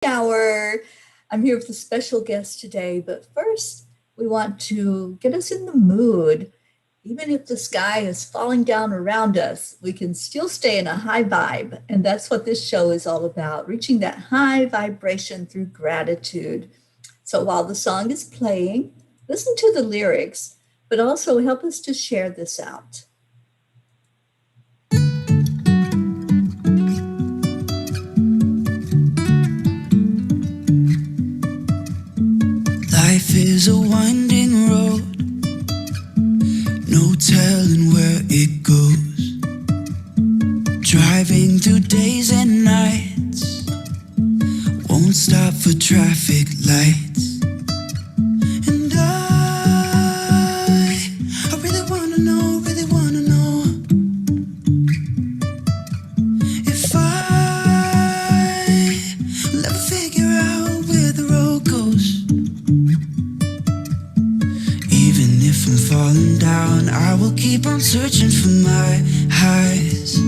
hour. I'm here with a special guest today, but first, we want to get us in the mood. Even if the sky is falling down around us, we can still stay in a high vibe. And that's what this show is all about, reaching that high vibration through gratitude. So while the song is playing, listen to the lyrics, but also help us to share this out. Life is a winding road, no telling where it goes. Driving through days and nights, won't stop for traffic lights. And I really wanna know if will ever figure out where the road goes. Even if I'm falling down, I will keep on searching for my highs.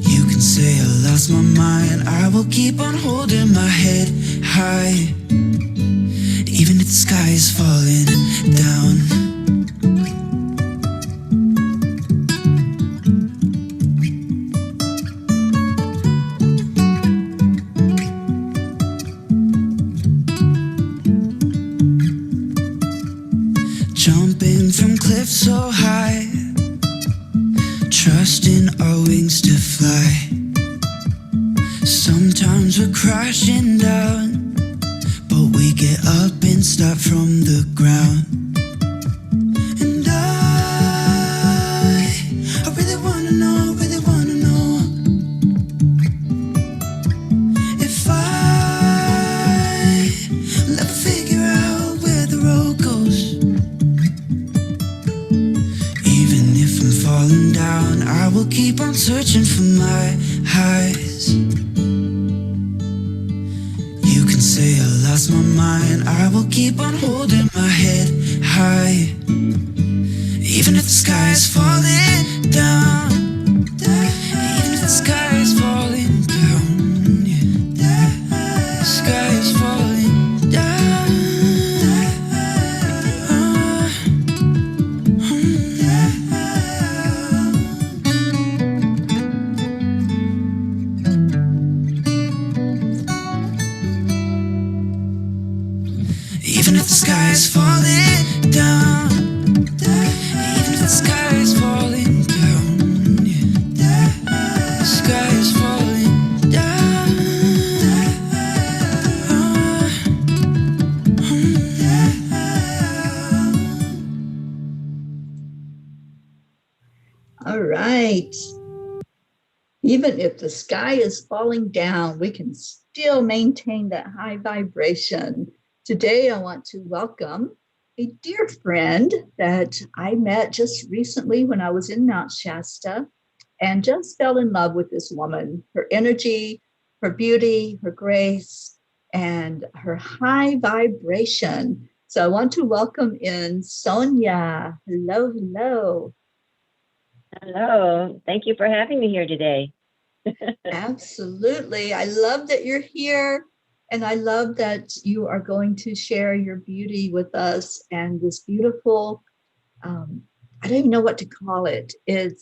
You can say I lost my mind, I will keep on holding my head high. Even if the sky is falling down. Jumping from cliffs so high, trusting our wings to fly. Sometimes we're crashing down, but we get up and start from the ground. And I really wanna know if will ever figure out where the road goes. Even if I'm falling down, I will keep on searching for my highs. You can say I lost my mind, I will keep on holding my head high. Even if the sky is falling down, even if the sky is falling down, yeah. The sky is falling down. Even if the sky is falling down, even if the sky is falling down, yeah. The sky is falling down. All right. Even if the sky is falling down, we can still maintain that high vibration. Today, I want to welcome a dear friend that I met just recently when I was in Mount Shasta and just fell in love with this woman, her energy, her beauty, her grace, and her high vibration. So I want to welcome in Sonia. Hello, hello. Hello. Thank you for having me here today. Absolutely. I love that you're here. And I love that you are going to share your beauty with us and this beautiful, I don't even know what to call it. Do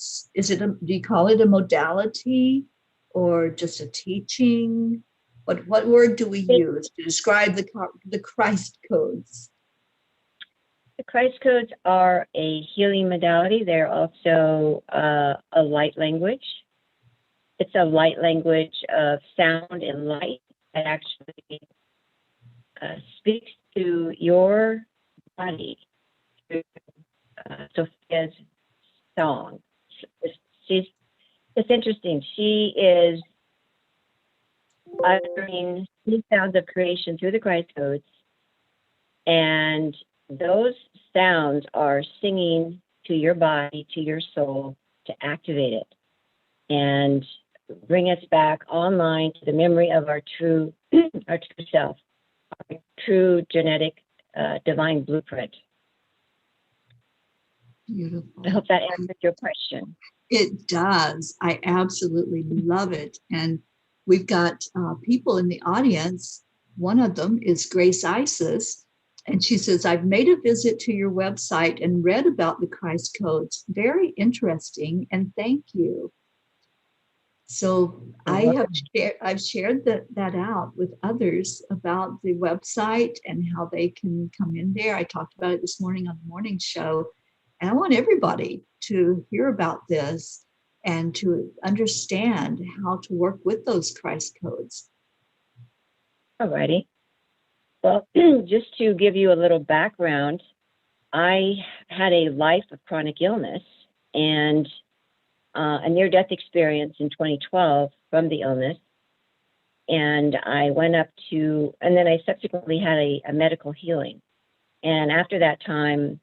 you call it a modality or just a teaching? What word do we use to describe the Christ codes? The Christ codes are a healing modality. They're also a light language. It's a light language of sound and light that actually speaks to your body through Sophia's song. It's interesting. She is uttering these sounds of creation through the Christ codes, and those sounds are singing to your body, to your soul, to activate it and bring us back online to the memory of our true self, our true genetic divine blueprint. Beautiful. I hope that answers your question. It does. I absolutely love it. And We've got people in the audience. One of them is Grace Isis, and she says, I've made a visit to your website and read about the Christ codes. Very interesting, and thank you. So I've shared that out with others about the website and how they can come in there. I talked about it this morning on the morning show, and I want everybody to hear about this and to understand how to work with those Christ codes. All righty. Well, just to give you a little background, I had a life of chronic illness and a near-death experience in 2012 from the illness. And I went up to, and then I subsequently had a medical healing. And after that time,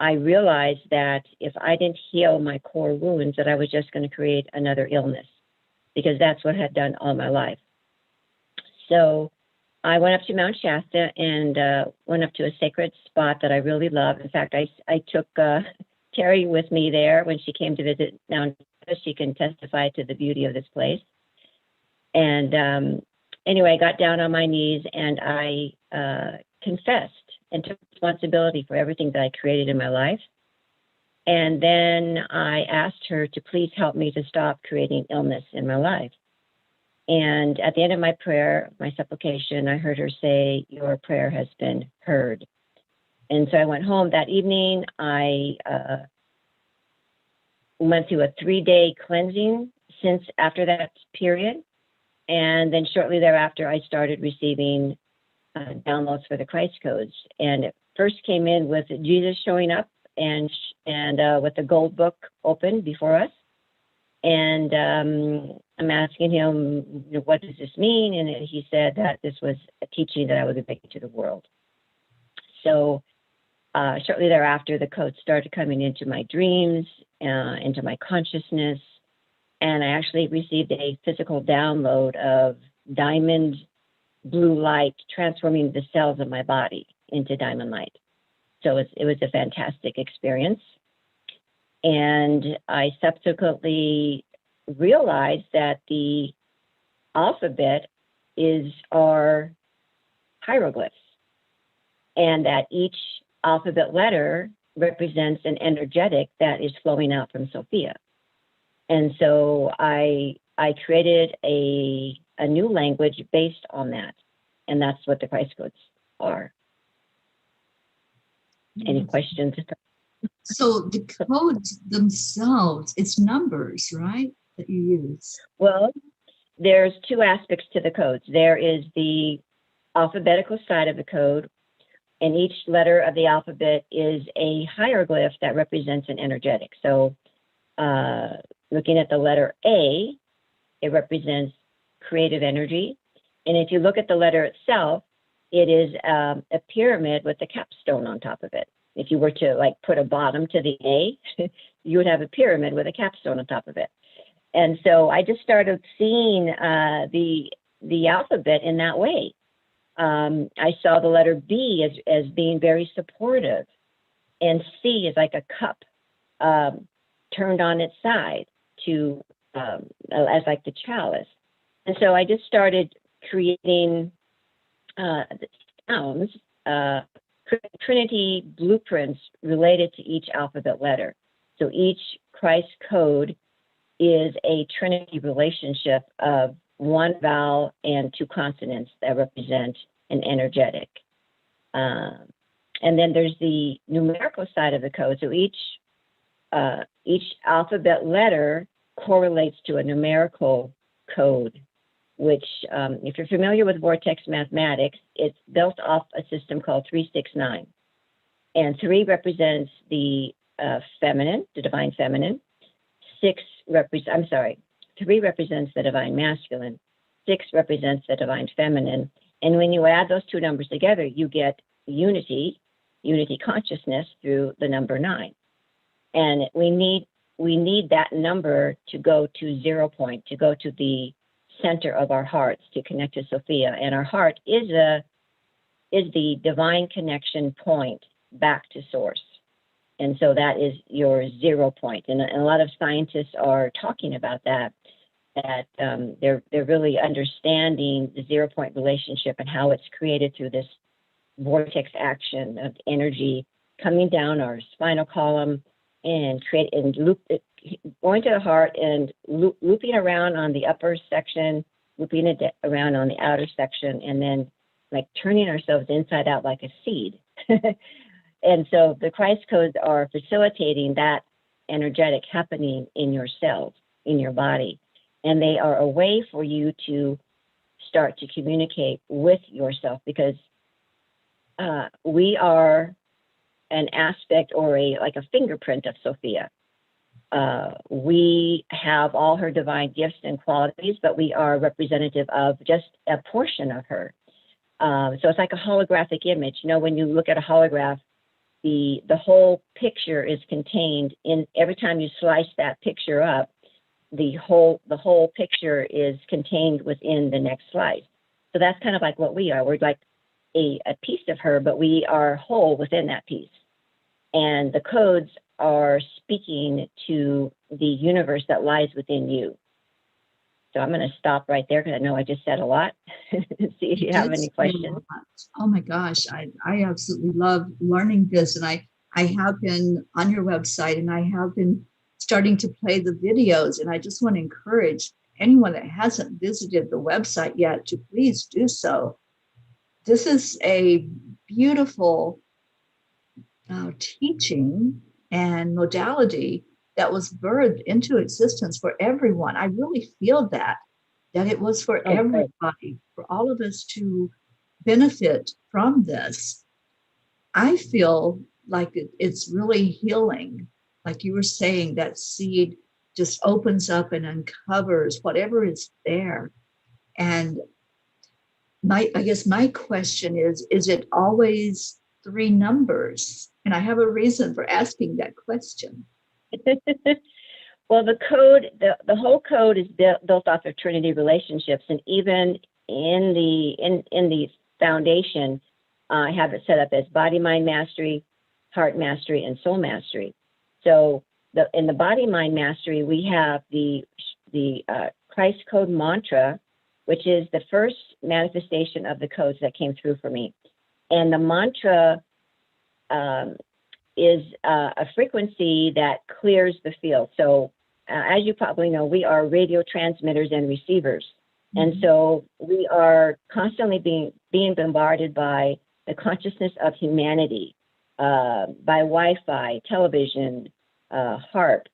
I realized that if I didn't heal my core wounds, that I was just going to create another illness, because that's what I had done all my life. So I went up to Mount Shasta and went up to a sacred spot that I really love. In fact, I took Teri with me there when she came to visit Mount Shasta. She can testify to the beauty of this place. And anyway, I got down on my knees and I confessed and took responsibility for everything that I created in my life. And then I asked her to please help me to stop creating illness in my life. And at the end of my prayer, my supplication, I heard her say, your prayer has been heard. And so I went home that evening. I went through a 3-day cleansing since after that period. And then shortly thereafter, I started receiving downloads for the Christ codes. And it first came in with Jesus showing up and with the gold book open before us. And I'm asking him, what does this mean? And he said that this was a teaching that I was bringing to the world. So shortly thereafter, the codes started coming into my dreams, into my consciousness. And I actually received a physical download of diamond blue light transforming the cells of my body into diamond light. So it was a fantastic experience. And I subsequently realized that the alphabet is our hieroglyphs, and that each alphabet letter represents an energetic that is flowing out from Sophia. And so I created a new language based on that, and that's what the Christ codes are. Any questions? So the codes themselves, it's numbers, right, that you use? Well, there's two aspects to the codes. There is the alphabetical side of the code, and each letter of the alphabet is a hieroglyph that represents an energetic. So looking at the letter A, it represents creative energy. And if you look at the letter itself, it is a pyramid with a capstone on top of it. If you were to like put a bottom to the A, you would have a pyramid with a capstone on top of it. And so I just started seeing the alphabet in that way. I saw the letter B as being very supportive, and C is like a cup turned on its side to as like the chalice. And so I just started creating the sounds, Trinity blueprints related to each alphabet letter. So each Christ code is a Trinity relationship of one vowel and two consonants that represent an energetic. And then there's the numerical side of the code. So each alphabet letter correlates to a numerical code, which if you're familiar with vortex mathematics, it's built off a system called 369. And 3 represents the feminine, the divine feminine. 3 represents the divine masculine. 6 represents the divine feminine. And when you add those two numbers together, you get unity consciousness through the number 9. And we need that number to go to 0 point, to go to the center of our hearts, to connect to Sophia. And our heart is the divine connection point back to source. And so that is your 0 point. And a lot of scientists are talking about that. that they're really understanding the 0 point relationship and how it's created through this vortex action of energy coming down our spinal column and going to the heart and looping around on the upper section, looping it around on the outer section, and then like turning ourselves inside out like a seed. And so the Christ codes are facilitating that energetic happening in your cells, in your body. And they are a way for you to start to communicate with yourself, because we are an aspect or like a fingerprint of Sophia. We have all her divine gifts and qualities, but we are representative of just a portion of her. So it's like a holographic image. You know, when you look at a holograph, the whole picture is contained in, every time you slice that picture up, the whole picture is contained within the next slice. So that's kind of like what we are. We're like a piece of her, but we are whole within that piece. And the codes are speaking to the universe that lies within you. So I'm going to stop right there because I know I just said a lot. See if you have any questions. Oh my gosh, I absolutely love learning this. And I have been on your website, and I have been starting to play the videos. And I just want to encourage anyone that hasn't visited the website yet to please do so. This is a beautiful teaching and modality that was birthed into existence for everyone. I really feel that it was for everybody, for all of us to benefit from this. I feel like it's really healing. Like you were saying, that seed just opens up and uncovers whatever is there. And I guess my question is it always 3 numbers? And I have a reason for asking that question. Well, the code, the whole code is built off of Trinity relationships, and even in the foundation, I have it set up as body, mind mastery, heart mastery, and soul mastery. So in the body, mind mastery, we have the Christ code mantra, which is the first manifestation of the codes that came through for me, and the mantra is a frequency that clears the field. So as you probably know, we are radio transmitters and receivers. Mm-hmm. And so we are constantly being bombarded by the consciousness of humanity, by Wi-Fi, television, HARP,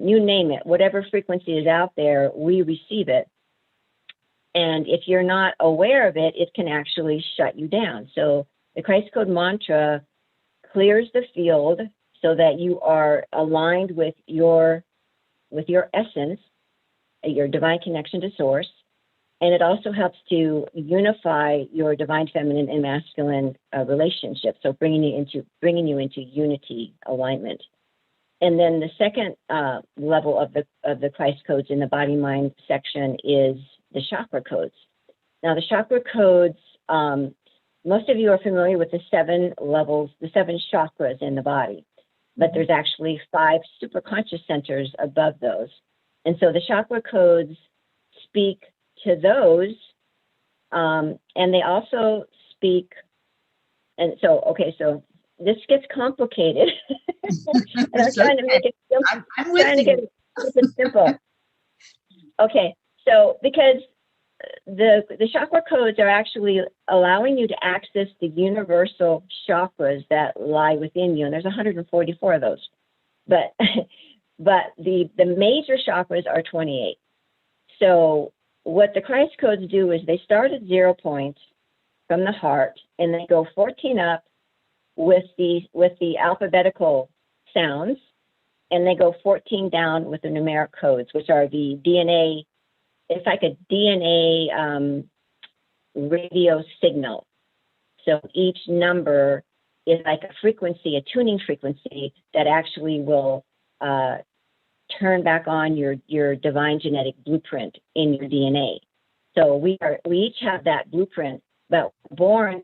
you name it, whatever frequency is out there, we receive it. And if you're not aware of it, it can actually shut you down. So the Christ Code mantra clears the field so that you are aligned with your essence, your divine connection to source. And it also helps to unify your divine feminine and masculine relationships. So bringing you into unity, alignment. And then the second level of the Christ codes in the body mind section is the chakra codes. Now the chakra codes, most of you are familiar with the 7 levels, the 7 chakras in the body, but there's actually 5 superconscious centers above those. And so the chakra codes speak to those, and they also speak, and so, okay, so this gets complicated. And I'm trying to make it simple. I'm trying to get it simple. Okay, so because the chakra codes are actually allowing you to access the universal chakras that lie within you, and there's 144 of those. But the major chakras are 28. So what the Christ codes do is they start at 0 points from the heart, and they go 14 up with the alphabetical sounds, and they go 14 down with the numeric codes, which are the DNA. It's like a DNA radio signal. So each number is like a frequency, a tuning frequency that actually will turn back on your divine genetic blueprint in your DNA. So we each have that blueprint, but we're born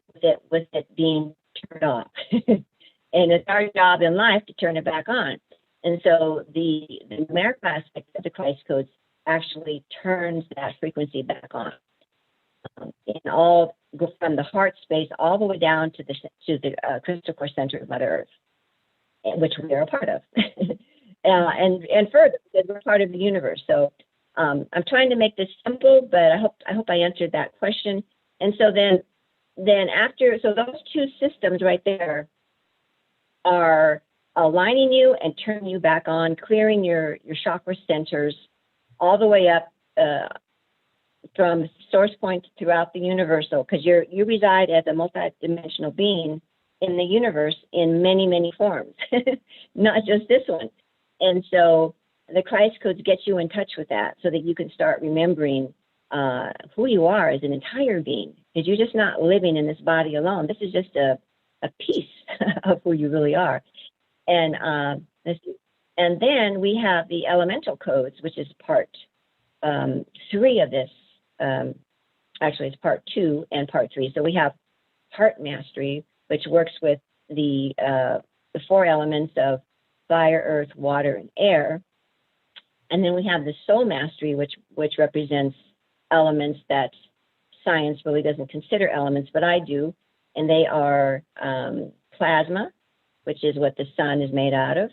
with it being turned off. And it's our job in life to turn it back on. And so the numerical aspect of the Christ codes actually turns that frequency back on. And all go from the heart space all the way down to the crystal core center of Mother Earth, which we are a part of, and further because we're part of the universe. So I'm trying to make this simple, but I hope I answered that question. And so then after, so those two systems right there are aligning you and turning you back on, clearing your chakra centers all the way up from source points throughout the universal, because you reside as a multidimensional being in the universe in many, many forms, not just this one. And so the Christ codes get you in touch with that so that you can start remembering who you are as an entire being, because you're just not living in this body alone. This is just a piece of who you really are. And then we have the elemental codes, which is part 3 of this. Actually, it's part 2 and part 3. So we have heart mastery, which works with the 4 elements of fire, earth, water, and air. And then we have the soul mastery, which represents elements that science really doesn't consider elements, but I do. And they are plasma, which is what the sun is made out of,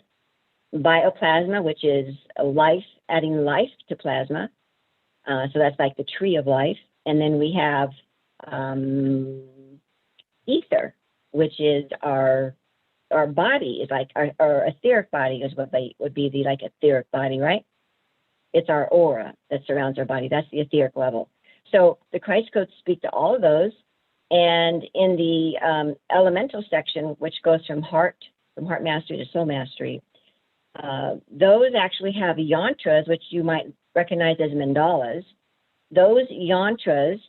bioplasma, which is life, adding life to plasma. So that's like the tree of life. And then we have ether, which is our body, is like our etheric body is what they would be, the like etheric body, right? It's our aura that surrounds our body. That's the etheric level. So the Christ codes speak to all of those. And in the elemental section, which goes from heart mastery to soul mastery, those actually have yantras, which you might recognize as mandalas. Those yantras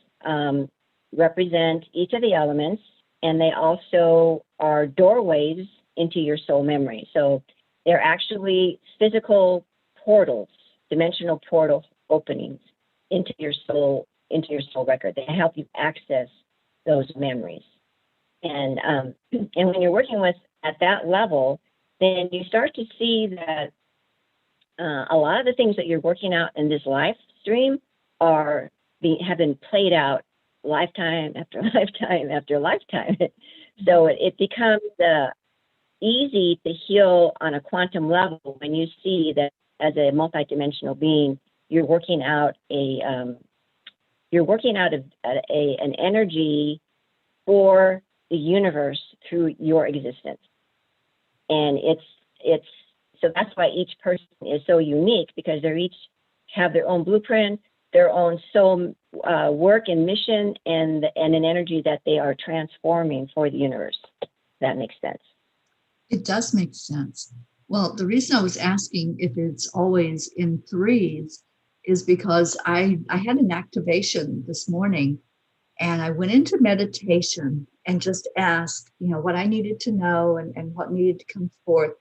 represent each of the elements, and they also are doorways into your soul memory. So they're actually physical portals, dimensional portal openings into your soul record. They help you access those memories. And when you're working with at that level, then you start to see that a lot of the things that you're working out in this live stream have been played out lifetime after lifetime after lifetime. So it becomes easy to heal on a quantum level when you see that as a multidimensional being, you're working out an energy for the universe through your existence. And it's so that's why each person is so unique, because they each have their own blueprint, their own soul work and mission, and an energy that they are transforming for the universe. That makes sense. It does make sense. Well, the reason I was asking if it's always in threes is because I had an activation this morning, and I went into meditation and just asked, what I needed to know and what needed to come forth.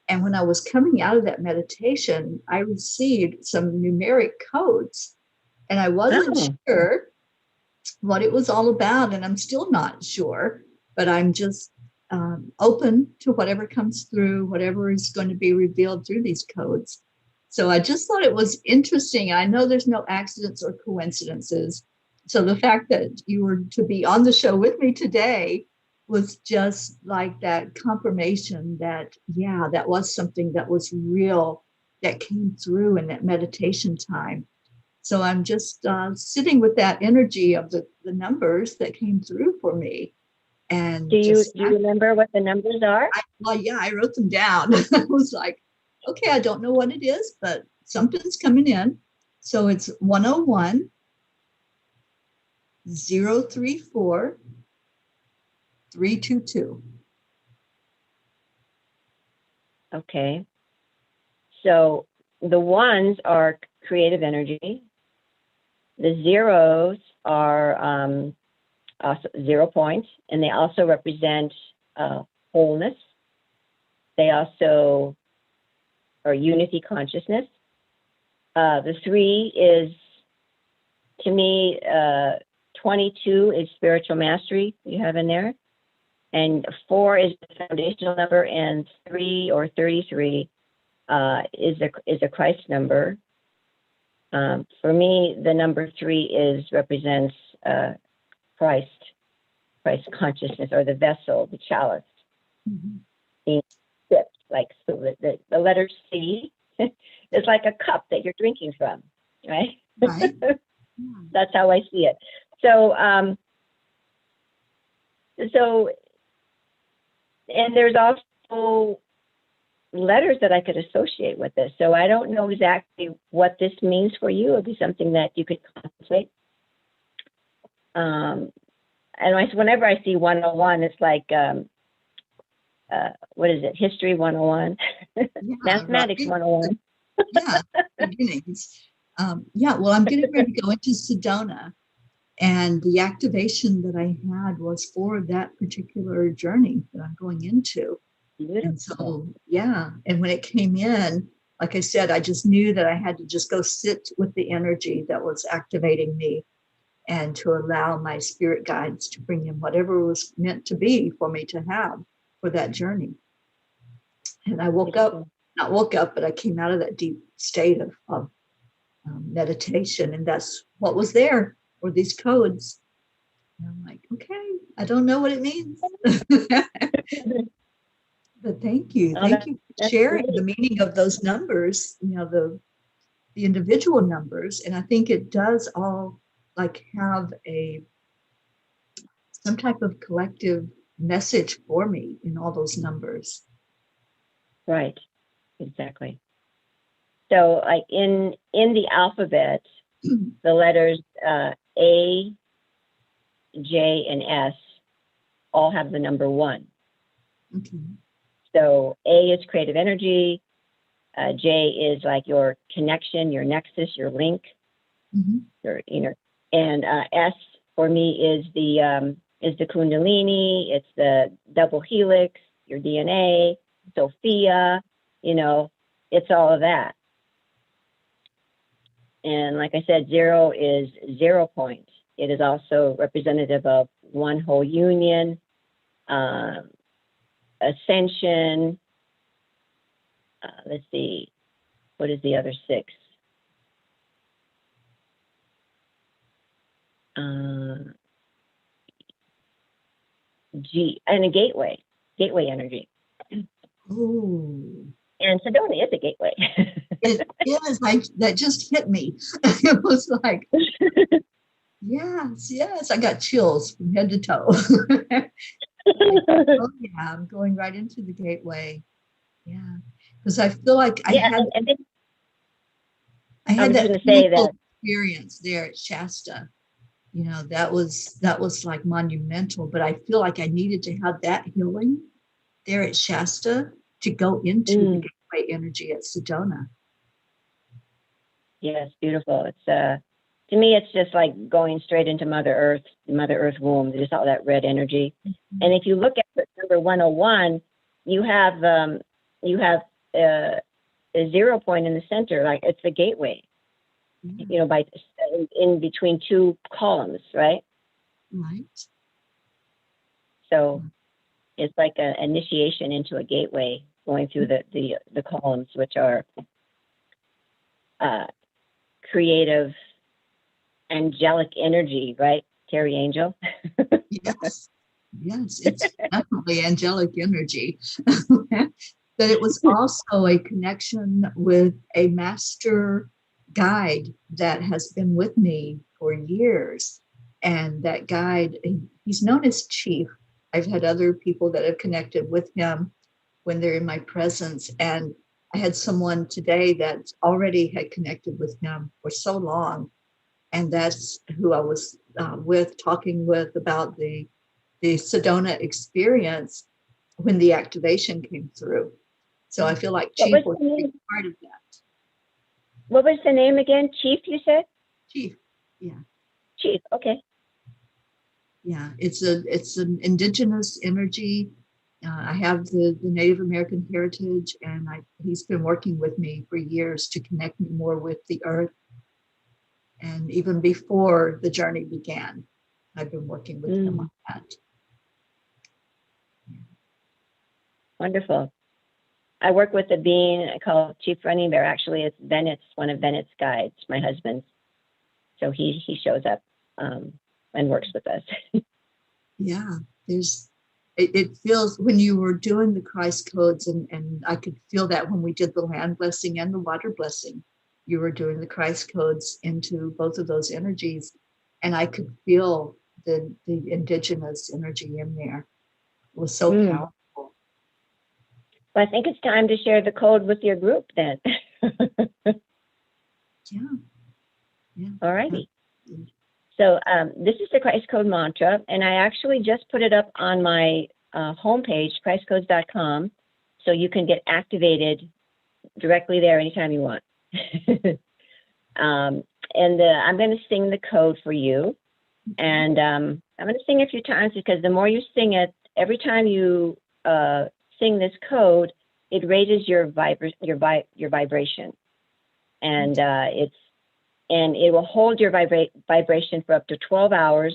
And when I was coming out of that meditation, I received some numeric codes, and I wasn't sure what it was all about. And I'm still not sure, but I'm just open to whatever comes through, whatever is going to be revealed through these codes. So I just thought it was interesting. I know there's no accidents or coincidences. So the fact that you were to be on the show with me today was just like that confirmation that, yeah, that was something that was real, that came through in that meditation time. So I'm just sitting with that energy of the numbers that came through for me. And do you remember what the numbers are? I wrote them down. I was like, okay, I don't know what it is, but something's coming in. So it's 101 034 322. Okay. So the ones are creative energy. The zeros are also 0 points, and they also represent wholeness. They also are unity consciousness. The 3 is, to me, 22 is spiritual mastery you have in there. And 4 is the foundational number, and 3 or 33 is a Christ number. For me, the number 3 represents Christ consciousness, or the vessel, the chalice, being sipped. Like, so the letter C is like a cup that you're drinking from, right? Right. That's how I see it. So, and there's also letters that I could associate with this. So I don't know exactly what this means for you. It would be something that you could contemplate. And whenever I see 101, it's like, what is it? History 101, mathematics right. 101. Yeah, beginnings. Well, I'm getting ready to go into Sedona, and the activation that I had was for that particular journey that I'm going into. Beautiful. And so, and when it came in, like I said, I just knew that I had to just go sit with the energy that was activating me, and to allow my spirit guides to bring in whatever was meant to be for me to have for that journey. And I not woke up, but I came out of that deep state of meditation, and that's what was there, were these codes. And I'm like, okay, I don't know what it means. But thank you for sharing the meaning of those numbers, the individual numbers. And I think it does all like have some type of collective message for me in all those numbers. Right, exactly. So like in the alphabet, the letters A, J, and S all have the number 1. Okay. So A is creative energy, J is like your connection, your nexus, your link, your inner, and S for me is the Kundalini, it's the double helix, your DNA, Sophia, it's all of that. And like I said, 0 is 0 point. It is also representative of one whole union, ascension. Let's see, what is the other 6? G, and a gateway energy. Oh. And Sedona is a gateway. It is. That just hit me. It was like, yes. I got chills from head to toe. Oh yeah, I'm going right into the gateway. Yeah, because I feel like I had that beautiful experience there at Shasta. That was like monumental. But I feel like I needed to have that healing there at Shasta to go into the gateway energy at Sedona. Yes, beautiful. It's to me, it's just like going straight into Mother Earth womb, just all that red energy. And if you look at number 101, you have a 0 point in the center, like it's the gateway. By in between 2 columns, right? Right. So it's like an initiation into a gateway, going through the columns, which are creative, angelic energy, right? Teri Angel. Yes, it's definitely angelic energy. But it was also a connection with a master guide that has been with me for years. And that guide, he's known as Chief. I've had other people that have connected with him when they're in my presence. And I had someone today that already had connected with him for so long. And that's who I was talking with about the Sedona experience when the activation came through. So I feel like Chief was a big part of that. What was the name again? Chief, you said? Chief, yeah. Chief, okay. Yeah, it's an indigenous energy. I have the Native American heritage, and he's been working with me for years to connect me more with the earth. And even before the journey began, I've been working with him on that. Wonderful. I work with a being called Chief Running Bear. Actually, it's Bennett's, one of Bennett's guides, my husband's. So he shows up and works with us. Yeah, it feels when you were doing the Christ codes, and I could feel that when we did the land blessing and the water blessing, you were doing the Christ codes into both of those energies, and I could feel the indigenous energy in there. It was so powerful. Well, I think it's time to share the code with your group then. Yeah. All righty. So this is the Christ Code mantra, and I actually just put it up on my homepage, christcodes.com, so you can get activated directly there anytime you want. I'm going to sing the code for you, and I'm going to sing a few times because the more you sing it, every time you sing this code, it raises your vibration, and it will hold your vibration for up to 12 hours,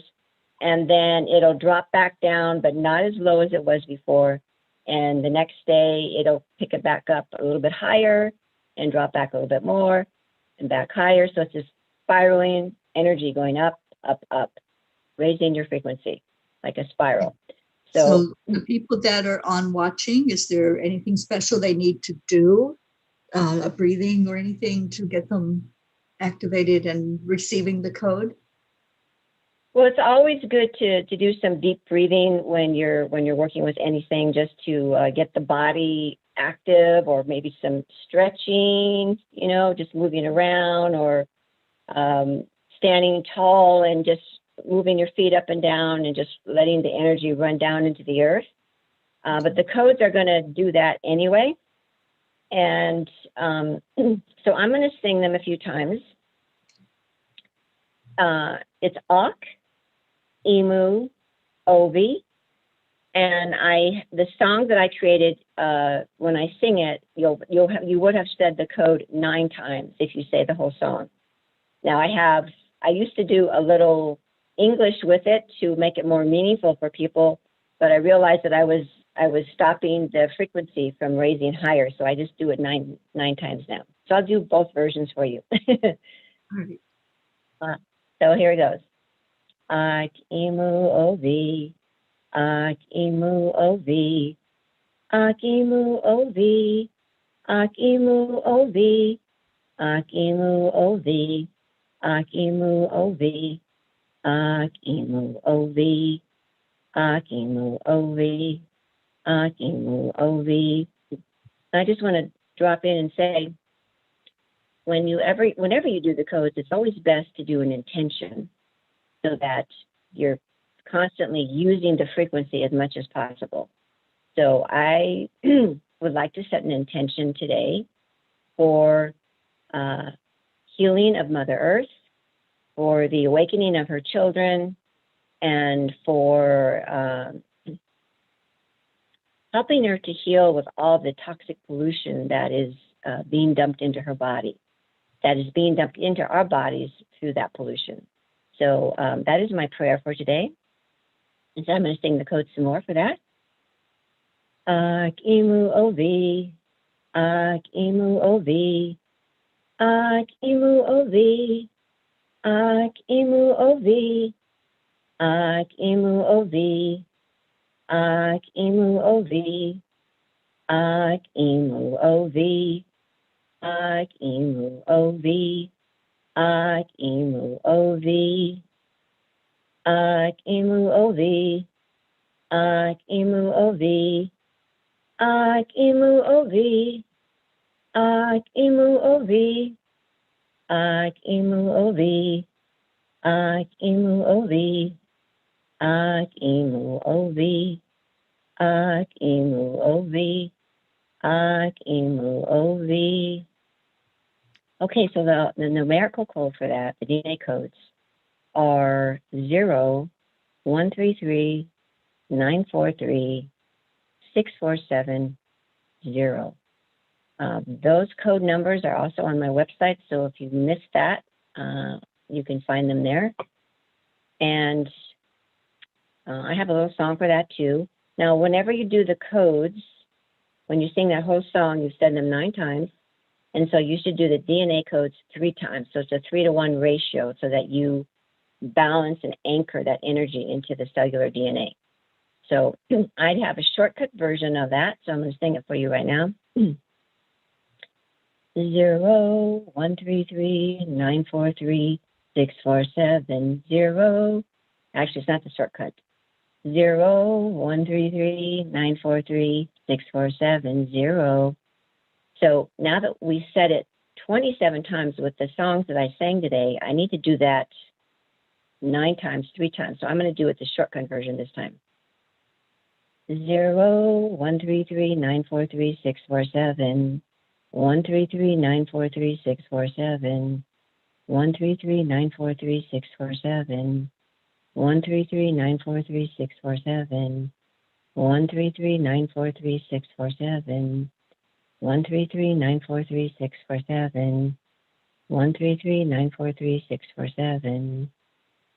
and then it'll drop back down, but not as low as it was before. And the next day, it'll pick it back up a little bit higher and drop back a little bit more and back higher. So it's this spiraling energy going up, up, up, raising your frequency like a spiral. So the people that are on watching, is there anything special they need to do, a breathing or anything to get them activated and receiving the code? Well, it's always good to do some deep breathing when you're working with anything, just to get the body active, or maybe some stretching, just moving around, or standing tall and just moving your feet up and down and just letting the energy run down into the earth. But the codes are going to do that anyway. And so I'm going to sing them a few times. It's Ak, Emu, Ovi, and the song that I created, when I sing it, you would have said the code 9 times if you say the whole song. Now I used to do a little English with it to make it more meaningful for people, but I realized that I was stopping the frequency from raising higher, so I just do it nine times now. So I'll do both versions for you. So here it goes. Ak Emu Ovi, Ak Emu Ovi, Ak Emu Ovi, Ak Emu Ovi, Ak Emu Ovi, Ak Emu Ovi, Ak Emu Ovi, Ak Emu Ovi, Ak Emu Ovi. I just want to drop in and say, whenever you do the codes, it's always best to do an intention so that you're constantly using the frequency as much as possible. So I would like to set an intention today for healing of Mother Earth, for the awakening of her children, and for helping her to heal with all the toxic pollution that is being dumped into her body, that is being dumped into our bodies through that pollution. So that is my prayer for today. And so I'm going to sing the code some more for that. Ak Emu Ovi, Ak Emu Ovi, Ak Emu Ovi, Ak Emu Ovi, Ak Emu Ovi, Ak Emu Ovi, Ak Emu Ovi, Ak Emu Ovi, Ak Emu Ovi, Ak Emu Ovi, Ak Emu Ovi, Ak Emu Ovi, Ak Emu Ovi, Ak Emu Ovi, Ak Emu Ovi, Ak Emu Ovi, Ak Emu Ovi, Ak Emu Ovi. Okay, so the numerical code for that, the DNA codes, are 0, 133, 943, 647, 0. Those code numbers are also on my website, so if you missed that, you can find them there. And I have a little song for that too. Now, whenever you do the codes, when you sing that whole song, you said them 9 times. And so you should do the DNA codes 3 times. So it's a 3-to-1 ratio so that you balance and anchor that energy into the cellular DNA. So I'd have a shortcut version of that. So I'm going to sing it for you right now. 0, 1, 3, 3, 9, 4, 3, 6, 4, 7, 0. Actually, it's not the shortcut. 0, 1, 3, 3, 9, 4, 3, 6, 4, 7, 0. So now that we said it 27 times with the songs that I sang today, I need to do that 9 times, 3 times. So I'm going to do it the shortcut version this time. 0, 1, 3, 3, 9, 4, 3, 6, 4, 7. 1, 3, 3, 9, 4, 3, 6, 4, 7. 1, 3, 3, 9, 4, 3, 6, 4, 7. 1, 3, 3, 9, 4, 3, 6, 4, 7. 1, 3, 3, 9, 4, 3, 6, 4, 7. 1, 3, 3, 9, 4, 3, 6, 4, 7. 1, 3, 3, 9, 4, 3, 6, 4, 7.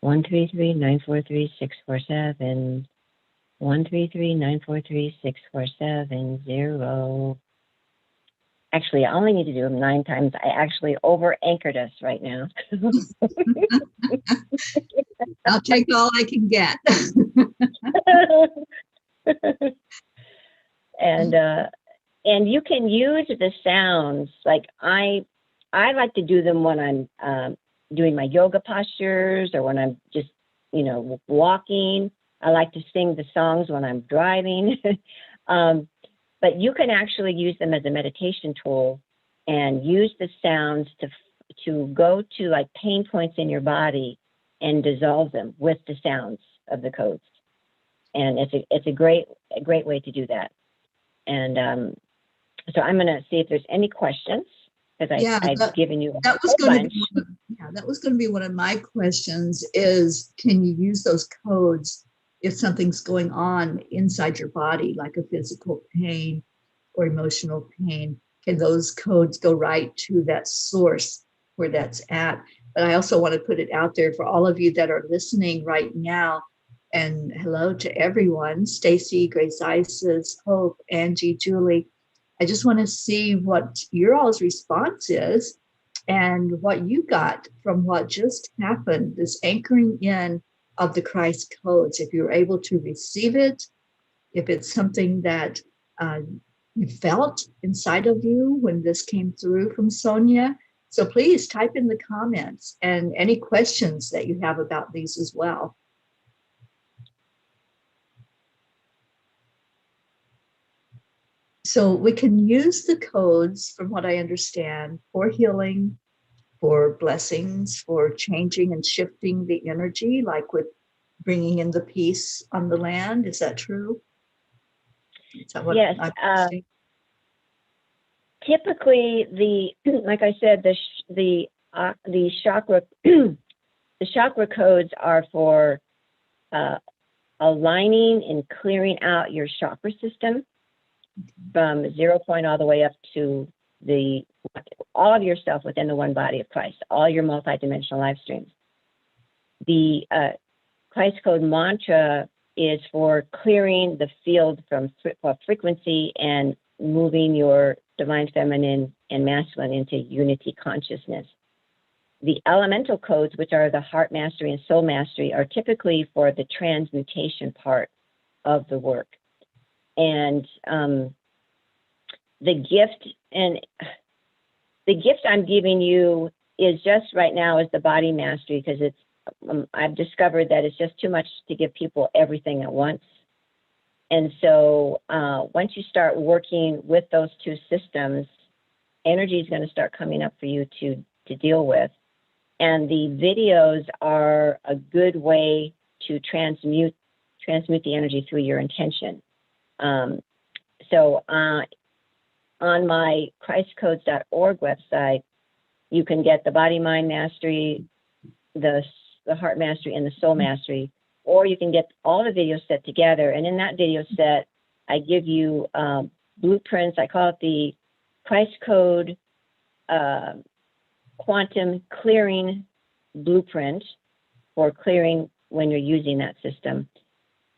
1, 3, 3, 9, 4, 3, 6, 4, 7. 1, 3, 3, 9, 4, 3, 6, 4, 7, 0. Actually, I only need to do them 9 times. I actually over-anchored us right now. I'll take all I can get. And you can use the sounds. Like I like to do them when I'm doing my yoga postures or when I'm just, walking. I like to sing the songs when I'm driving. But you can actually use them as a meditation tool and use the sounds to go to like pain points in your body and dissolve them with the sounds of the codes. And it's a great way to do that. And so I'm going to see if there's any questions because I've given you that was going to be one of my questions is, can you use those codes if something's going on inside your body, like a physical pain or emotional pain? Can those codes go right to that source where that's at? But I also want to put it out there for all of you that are listening right now. And hello to everyone, Stacy, Grace Isis, Hope, Angie, Julie. I just want to see what your all's response is and what you got from what just happened, this anchoring in of the Christ codes. If you're able to receive it, if it's something that you felt inside of you when this came through from Sonia. So please type in the comments and any questions that you have about these as well. So we can use the codes, from what I understand, for healing, for blessings, for changing and shifting the energy, like with bringing in the peace on the land. Is that true? Is that what yes. Typically, like I said, the chakra the chakra codes are for aligning and clearing out your chakra system from 0 point all the way up to all of yourself within the one body of Christ, all your multidimensional life streams. The Christ code mantra is for clearing the field from frequency and moving your divine feminine and masculine into unity consciousness. The elemental codes, which are the heart mastery and soul mastery, are typically for the transmutation part of the work. And the gift I'm giving you is just right now is the body mastery, because it's I've discovered that it's just too much to give people everything at once. And so once you start working with those two systems, energy is going to start coming up for you to deal with. And the videos are a good way to transmute the energy through your intention. So on my christcodes.org website, you can get the body, mind mastery, the heart mastery, and the soul mastery, or you can get all the videos set together. And in that video set, I give you blueprints. I call it the Christ Code Quantum Clearing Blueprint for clearing when you're using that system.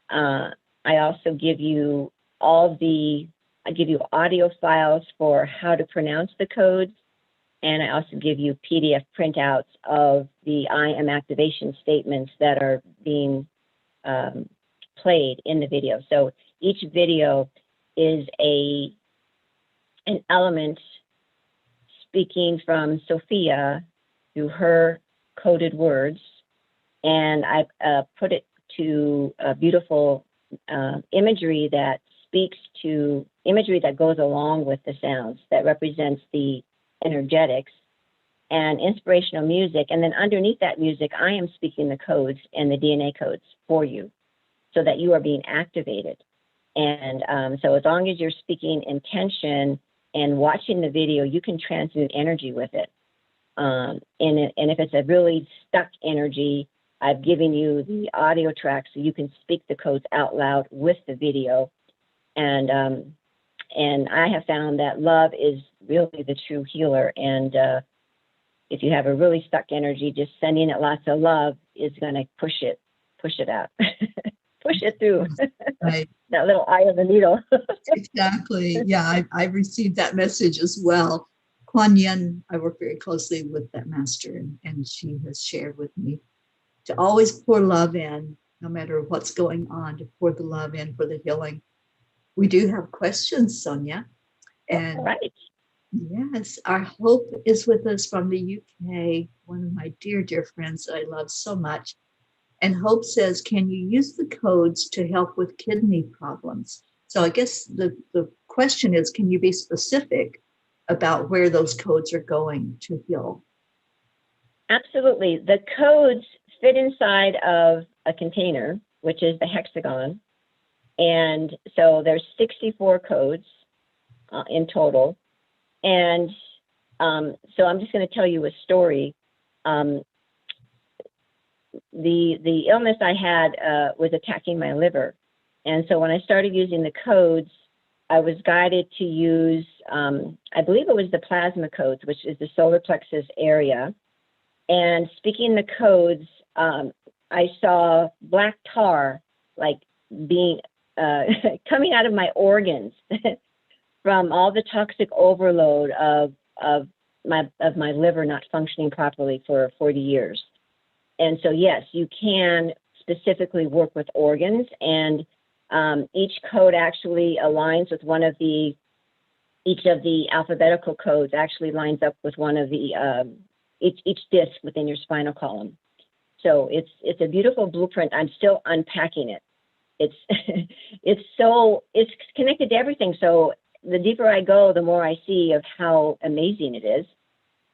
I also give you all the I give you audio files for how to pronounce the codes, and I also give you PDF printouts of the I am activation statements that are being played in the video. So each video is an element speaking from Sophia through her coded words, and I put it to beautiful imagery that speaks to imagery that goes along with the sounds, that represents the energetics, and inspirational music. And then underneath that music, I am speaking the codes and the DNA codes for you so that you are being activated. And so as long as you're speaking intention and watching the video, you can transmute energy with it. And if it's a really stuck energy, I've given you the audio track so you can speak the codes out loud with the video. And I have found that love is really the true healer. And if you have a really stuck energy, just sending it lots of love is going to push it out, push it through. Right. That little eye of the needle. Exactly. Yeah, I've received that message as well. Kuan Yin, I work very closely with that master, and she has shared with me to always pour love in, no matter what's going on, to pour the love in for the healing. We do have questions, Sonia. And right. Yes, our Hope is with us from the UK, one of my dear, dear friends that I love so much. And Hope says, can you use the codes to help with kidney problems? So I guess the question is, can you be specific about where those codes are going to heal? Absolutely. The codes fit inside of a container, which is the hexagon. And so there's 64 codes in total. And so I'm just going to tell you a story. The illness I had was attacking my liver. And so when I started using the codes, I was guided to use, I believe it was the plasma codes, which is the solar plexus area. And speaking the codes, I saw black tar, like being coming out of my organs from all the toxic overload of my liver not functioning properly for 40 years. And so, yes, you can specifically work with organs, and each code actually aligns with each of the alphabetical codes actually lines up with one of the, each disc within your spinal column. So it's a beautiful blueprint. I'm still unpacking it. It's connected to everything. So the deeper I go, the more I see of how amazing it is.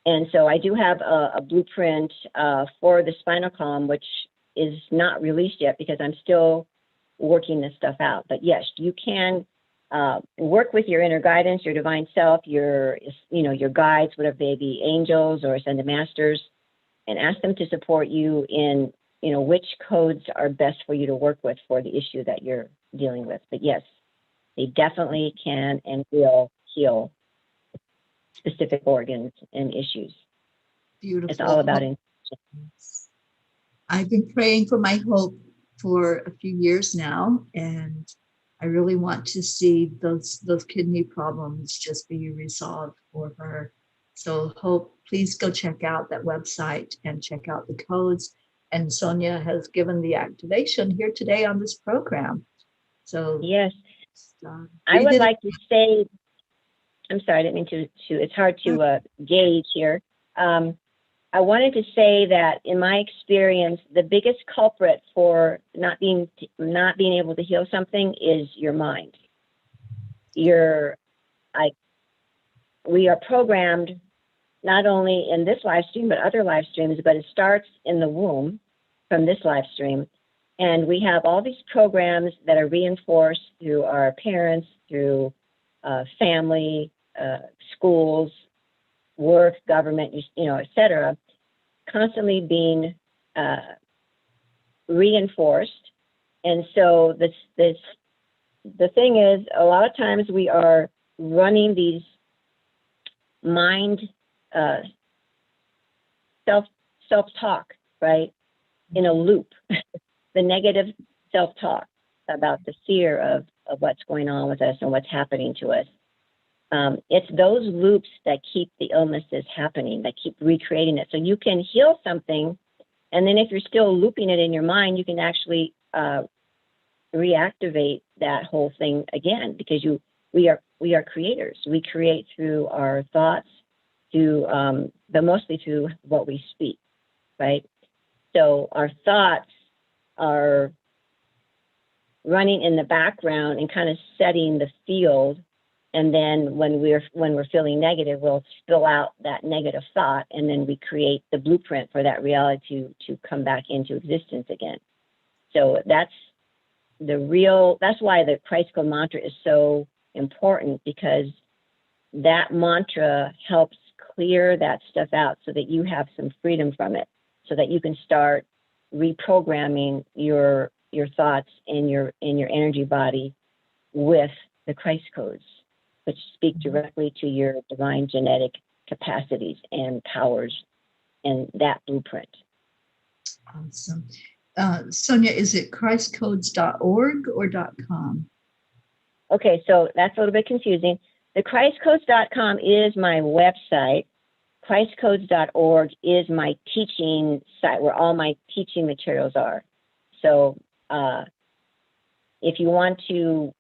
And so I do have a blueprint for the spinal column, which is not released yet because I'm still working this stuff out. But yes, you can work with your inner guidance, your divine self, your guides, whatever they be, angels or ascended masters, and ask them to support you in, which codes are best for you to work with for the issue that you're dealing with. But yes, they definitely can and will heal specific organs and issues. Beautiful. It's all about intention. I've been praying for my Hope for a few years now, and I really want to see those kidney problems just be resolved for her. So Hope, please go check out that website and check out the codes. And Sonia has given the activation here today on this program. So yes, I would like to say, I'm sorry, I didn't mean to it's hard to gauge here. I wanted to say that in my experience, the biggest culprit for not being able to heal something is your mind. We are programmed not only in this live stream, but other live streams, but it starts in the womb from this live stream. And we have all these programs that are reinforced through our parents, through family, schools, work, government, et cetera, constantly being reinforced. And so the thing is, a lot of times we are running these mind self-talk, right, in a loop. The negative self-talk about the fear of what's going on with us and what's happening to us. It's those loops that keep the illnesses happening, that keep recreating it. So you can heal something, and then if you're still looping it in your mind, you can actually reactivate that whole thing again, because we are creators. We create through our thoughts, but mostly through what we speak, right? So our thoughts are running in the background and kind of setting the field. And then when we're feeling negative, we'll spill out that negative thought, and then we create the blueprint for that reality to come back into existence again. So that's why the Christ Code mantra is so important, because that mantra helps clear that stuff out so that you have some freedom from it, so that you can start reprogramming your thoughts in your energy body with the Christ codes, which speak directly to your divine genetic capacities and powers and that blueprint. Awesome. Sonia, is it christcodes.org or .com? Okay, so that's a little bit confusing. The christcodes.com is my website. Christcodes.org is my teaching site where all my teaching materials are. So if you want to,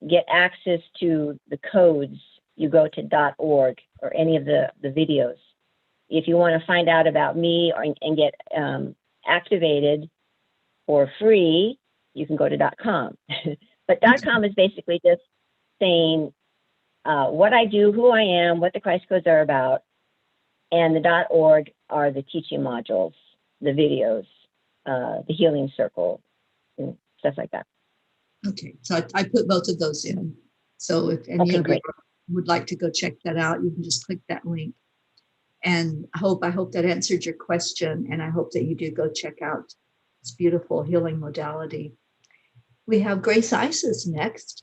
get access to the codes, you go to .org or any of the videos. If you want to find out about me and get activated for free, you can go to .com. But .com is basically just saying what I do, who I am, what the Christ codes are about, and the .org are the teaching modules, the videos, the healing circle, and stuff like that. Okay, so I put both of those in. So if any of you would like to go check that out, you can just click that link. And I hope that answered your question, and I hope that you do go check out this beautiful healing modality. We have Grace Isis next.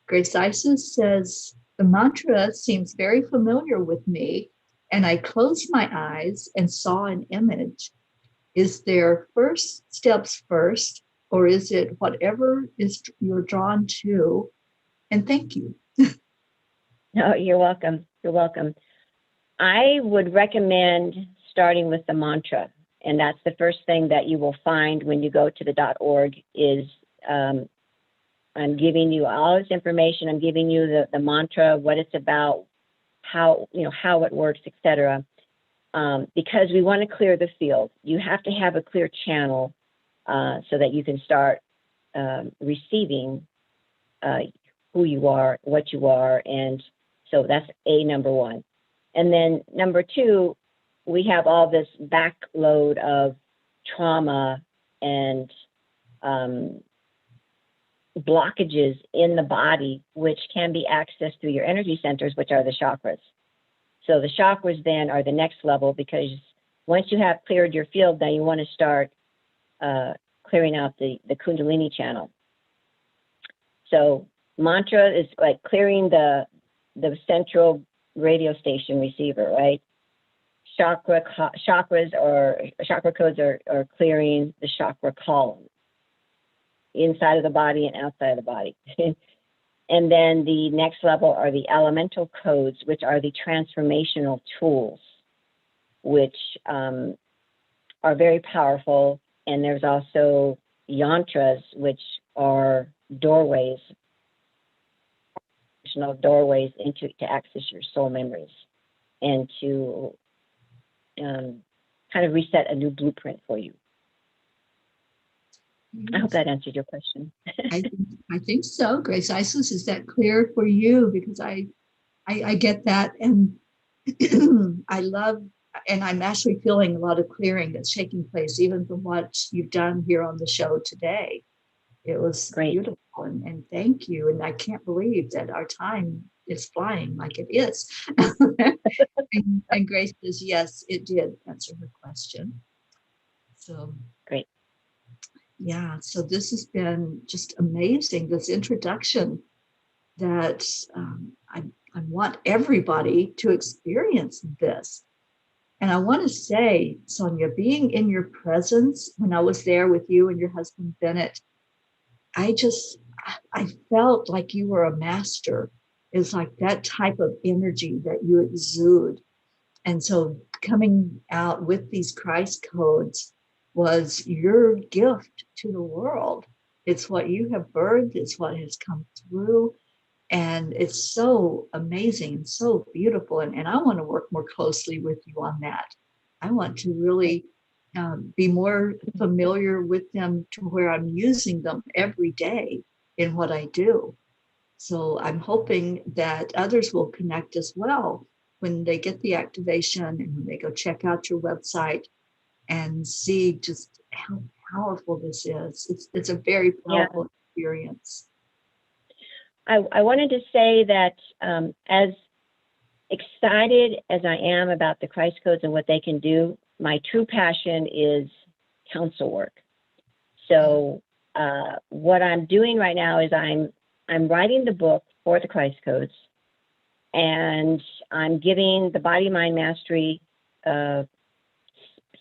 Grace Isis says, the mantra seems very familiar with me, and I closed my eyes and saw an image. Is there first steps first, or is it whatever you're drawn to? And thank you. No, you're welcome. You're welcome. I would recommend starting with the mantra, and that's the first thing that you will find when you go to the .org is I'm giving you all this information. I'm giving you the mantra, what it's about, how it works, etc. Because we want to clear the field. You have to have a clear channel so that you can start receiving who you are, what you are, and so that's number one. And then number two, we have all this backload of trauma and blockages in the body, which can be accessed through your energy centers, which are the chakras. So the chakras then are the next level, because once you have cleared your field, now you want to start clearing out the Kundalini channel. So mantra is like clearing the central radio station receiver, right? Chakras or chakra codes are clearing the chakra column inside of the body and outside of the body. And then the next level are the elemental codes, which are the transformational tools, which are very powerful. And there's also yantras, which are doorways to access your soul memories and to kind of reset a new blueprint for you. I hope that answered your question. I think so, Grace Isis. Is that clear for you? Because I get that, and I love, and I'm actually feeling a lot of clearing that's taking place, even from what you've done here on the show today. It was great. Beautiful, and thank you. And I can't believe that our time is flying like it is. and Grace says, yes, it did answer her question. So great. Yeah, so this has been just amazing, this introduction that I want everybody to experience this. And I want to say, Sonia, being in your presence when I was there with you and your husband, Bennett, I I felt like you were a master. It's like that type of energy that you exude. And so coming out with these Christ codes was your gift to the world. It's what you have birthed, it's what has come through. And it's so amazing and so beautiful. And I want to work more closely with you on that. I want to really be more familiar with them to where I'm using them every day in what I do. So I'm hoping that others will connect as well when they get the activation and when they go check out your website and see just how powerful this is. It's a very powerful experience. I wanted to say that as excited as I am about the Christ codes and what they can do, my true passion is counsel work. So what I'm doing right now is I'm writing the book for the Christ codes, and I'm giving the Body Mind Mastery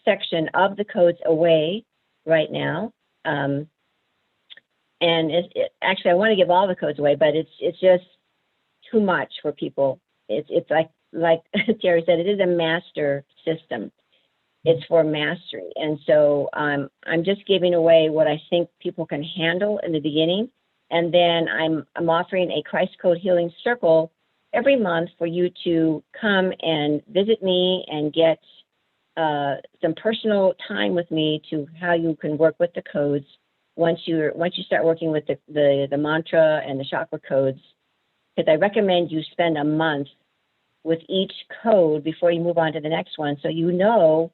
section of the codes away right now. And actually, I want to give all the codes away, but it's just too much for people. It's like Teri said, it is a master system. It's for mastery, and so I'm just giving away what I think people can handle in the beginning, and then I'm offering a Christ Code Healing Circle every month for you to come and visit me and get some personal time with me to how you can work with the codes. Once you start working with the mantra and the chakra codes, because I recommend you spend a month with each code before you move on to the next one, so you know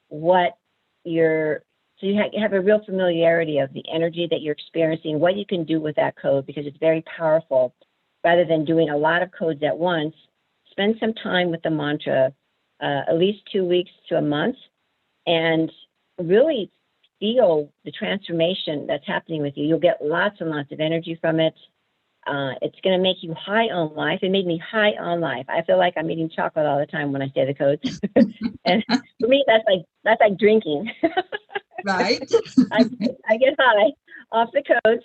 what you have a real familiarity of the energy that you're experiencing, what you can do with that code, because it's very powerful. Rather than doing a lot of codes at once, spend some time with the mantra, at least 2 weeks to a month, and really feel the transformation that's happening with you. You'll get lots and lots of energy from it. It's going to make you high on life. It made me high on life. I feel like I'm eating chocolate all the time when I say the codes. And for me, that's like drinking. Right. I get high off the codes,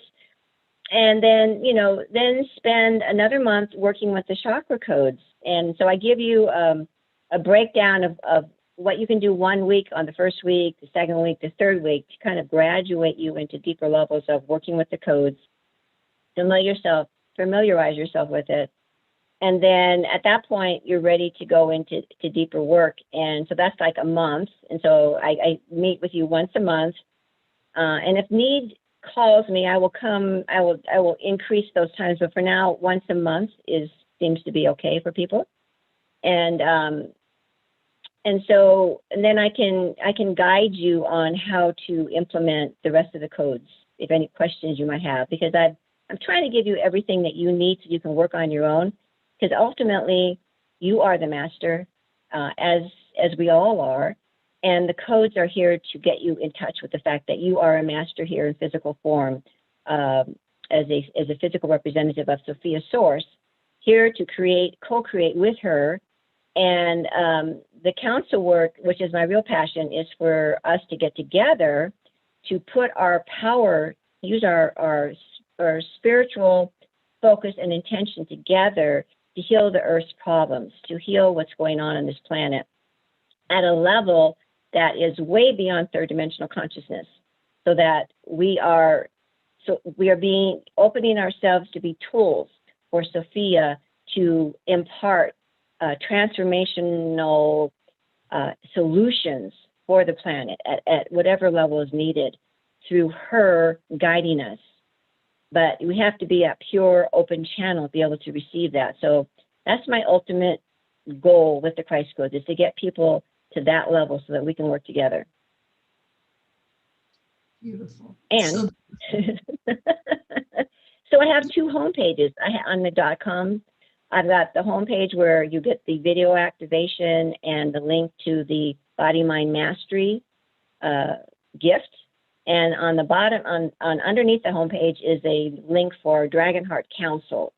and then spend another month working with the chakra codes. And so I give you a breakdown of what you can do 1 week on the first week, the second week, the third week, to kind of graduate you into deeper levels of working with the codes. Familiarize yourself with it. And then at that point, you're ready to go into deeper work. And so that's like a month. And so I meet with you once a month. And if need calls me, I will come, I will increase those times. But for now, once a month seems to be okay for people. And then I can guide you on how to implement the rest of the codes, if any questions you might have, because I'm trying to give you everything that you need so you can work on your own, because ultimately you are the master, as we all are, and the codes are here to get you in touch with the fact that you are a master here in physical form, as a physical representative of Sophia Source, here to co-create with her. And the council work, which is my real passion, is for us to get together to put our power, use our spiritual focus and intention together to heal the Earth's problems, to heal what's going on this planet at a level that is way beyond third dimensional consciousness, so that we are opening ourselves to be tools for Sophia to impart transformational solutions for the planet at whatever level is needed through her guiding us. But we have to be a pure, open channel to be able to receive that. So that's my ultimate goal with the Christ Codes, is to get people to that level so that we can work together. Beautiful. And so I have 2 homepages on the .com. I've got the homepage where you get the video activation and the link to the Body Mind Mastery gift. And on the bottom, on underneath the homepage is a link for Dragonheart Council.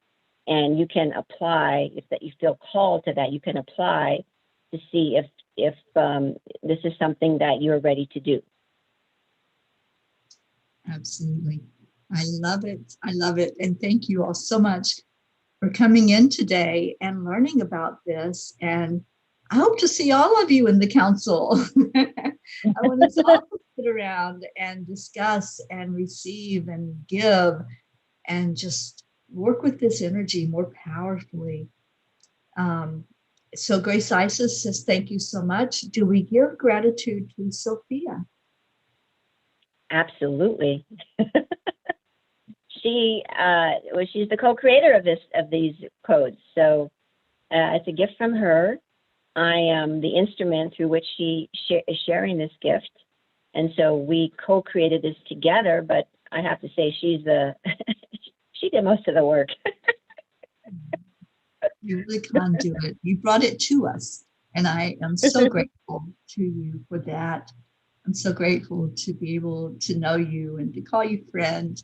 And you can apply, if that you feel called to that, you can apply to see if this is something that you're ready to do. Absolutely. I love it. I love it. And thank you all so much for coming in today and learning about this. And I hope to see all of you in the council. I want us all to sit around and discuss and receive and give and just work with this energy more powerfully. So Grace Isis says, thank you so much. Do we give gratitude to Sophia? Absolutely. She's the co-creator of these codes. So it's a gift from her. I am the instrument through which she is sharing this gift. And so we co-created this together, but I have to say she did most of the work. You really can't do it. You brought it to us. And I am so grateful to you for that. I'm so grateful to be able to know you and to call you friend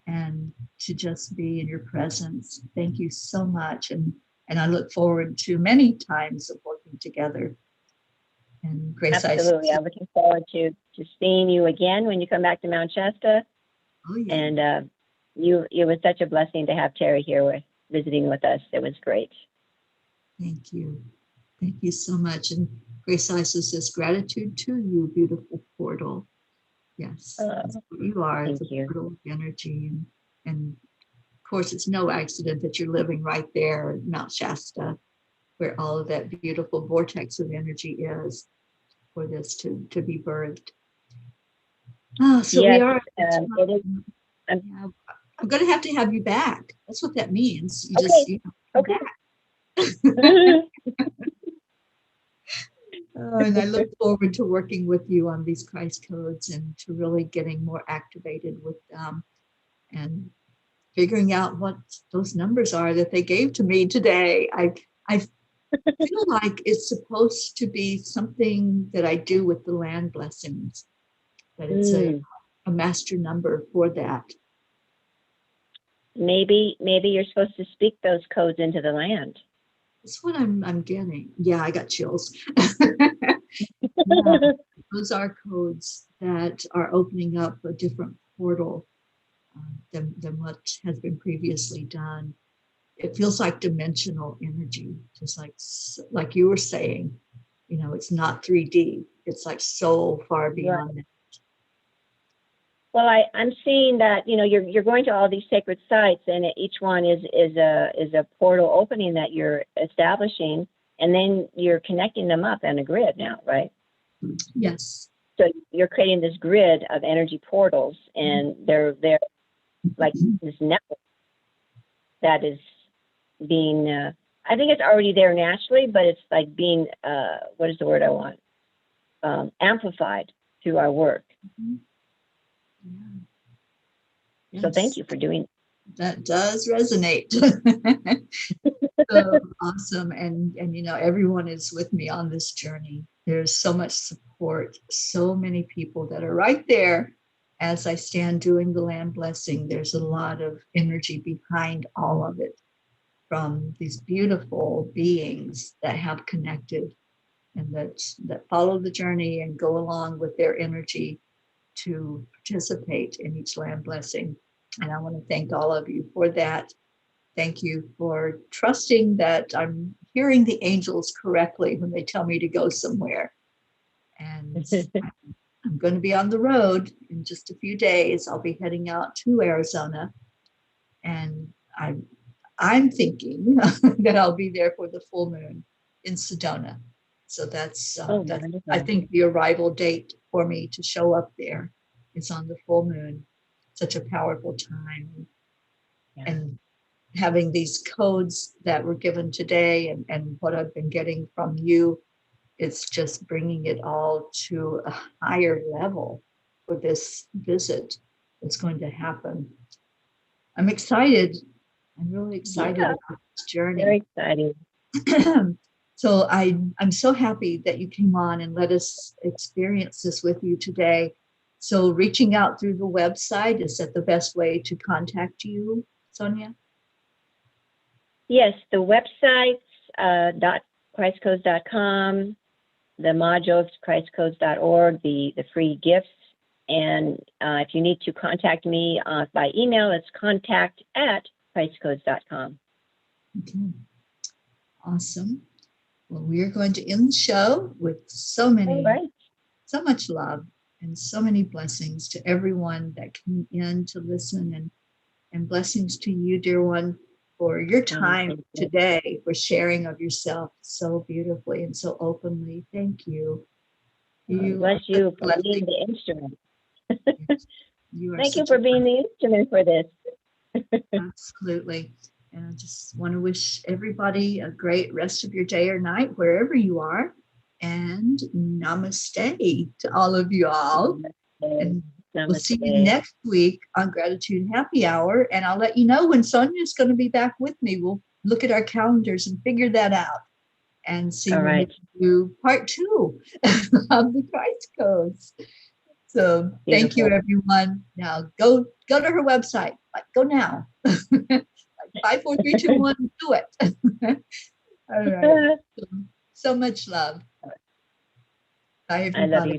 and to just be in your presence. Thank you so much. And I look forward to many times of working together. And Grace, absolutely. I'm looking forward to seeing you again when you come back to Mount Shasta. Oh, yeah. And it was such a blessing to have Teri here visiting with us. It was great. Thank you. Thank you so much. And Grace Isis says, gratitude to you, beautiful portal. Yes, that's what you are, the portal of energy. And of course, it's no accident that you're living right there at Mount Shasta, where all of that beautiful vortex of energy is for this to be birthed. Oh, so yes, we are. I'm going to have you back. That's what that means. You just come back. And I look forward to working with you on these Christ codes and to really getting more activated with them and figuring out what those numbers are that they gave to me today. I feel like it's supposed to be something that I do with the land blessings, that it's a master number for that. Maybe you're supposed to speak those codes into the land. That's what I'm getting. Yeah, I got chills. Yeah, those are codes that are opening up a different portal than what has been previously done. It feels like dimensional energy, just like you were saying. You know, it's not 3D. It's like so far beyond that. Well, I'm seeing that, you know, you're going to all these sacred sites, and each one is a portal opening that you're establishing, and then you're connecting them up in a grid now, right? Yes. So you're creating this grid of energy portals, and they're like this network that is being. I think it's already there naturally, but it's like being. What is the word I want? Amplified through our work. Mm-hmm. Yeah. Yes. So thank you for doing that. Does resonate. So awesome. And you know, everyone is with me on this journey. There's so much support, so many people that are right there as I stand doing the land blessing. There's a lot of energy behind all of it from these beautiful beings that have connected and that follow the journey and go along with their energy to participate in each land blessing. And I want to thank all of you for that. Thank you for trusting that I'm hearing the angels correctly when they tell me to go somewhere. And I'm going to be on the road in just a few days. I'll be heading out to Arizona. And I'm thinking that I'll be there for the full moon in Sedona. So that's I think the arrival date for me to show up there is on the full moon. Such a powerful time. Yeah. And having these codes that were given today and what I've been getting from you, it's just bringing it all to a higher level for this visit that's going to happen. I'm excited. I'm really excited about this journey. Very exciting. So I'm so happy that you came on and let us experience this with you today. So reaching out through the website, is that the best way to contact you, Sonia? Yes, the websites, christcodes.com, the modules, christcodes.org, the free gifts, And if you need to contact me by email, it's contact@christcodes.com. Okay. Awesome. Well, we are going to end the show with so much love and so many blessings to everyone that came in to listen, and blessings to you, dear one, for your time today, for sharing of yourself so beautifully and so openly. Thank you. Bless you for being the instrument. Thank you for being the instrument for this. Absolutely. And I just want to wish everybody a great rest of your day or night, wherever you are. And namaste to all of you all. And we'll see you next week on Gratitude Happy Hour. And I'll let you know when Sonia's going to be back with me. We'll look at our calendars and figure that out and see when we can do part 2 of the Christ Codes. So thank you, everyone. Now go to her website. Like, go now. 5, 4, 3, 2, 1, do it. All right. So much love. Bye, everybody. I love you.